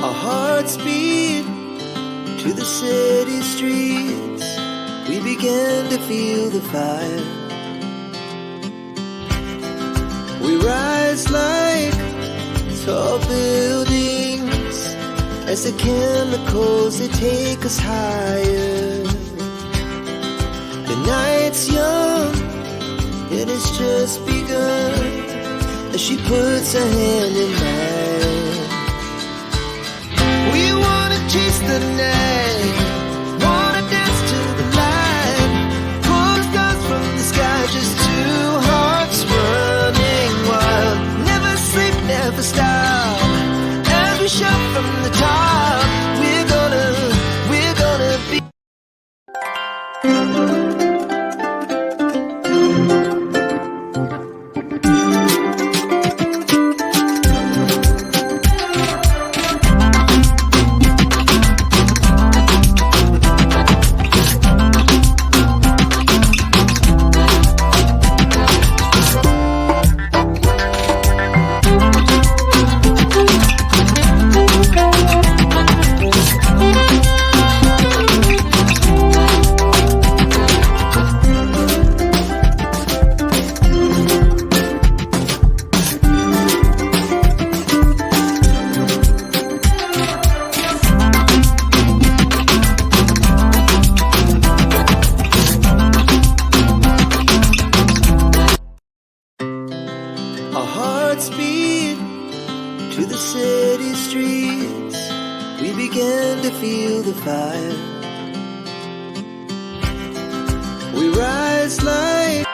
Our hearts beat to the city streets. We began to feel the fire. We rise like tall buildings as the chemicals, they take us higher. The night's young, it has just begun, as she puts her hand in mine. We wanna chase the night, wanna dance to the light, pull stars from the sky, just two hearts running wild. Never sleep, never stop, as we shout from the top. We're gonna be beat to the city streets. We began to feel the fire. We rise like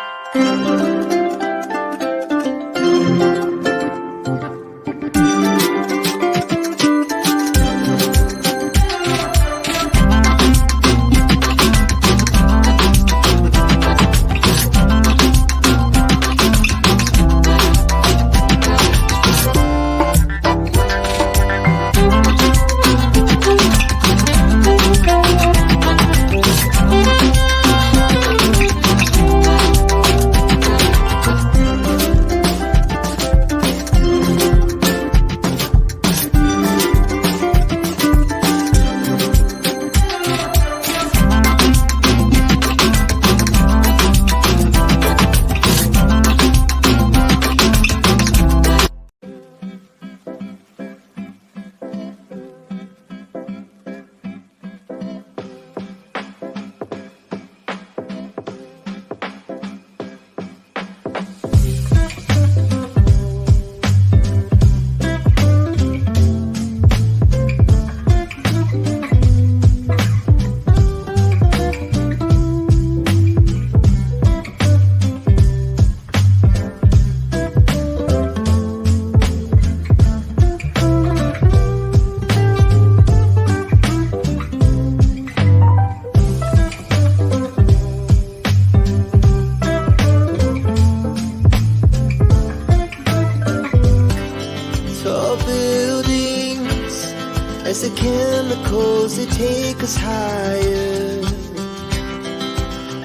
as the chemicals, they take us higher.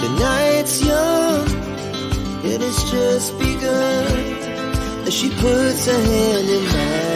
The night's young, it has just begun, as she puts her hand in mine.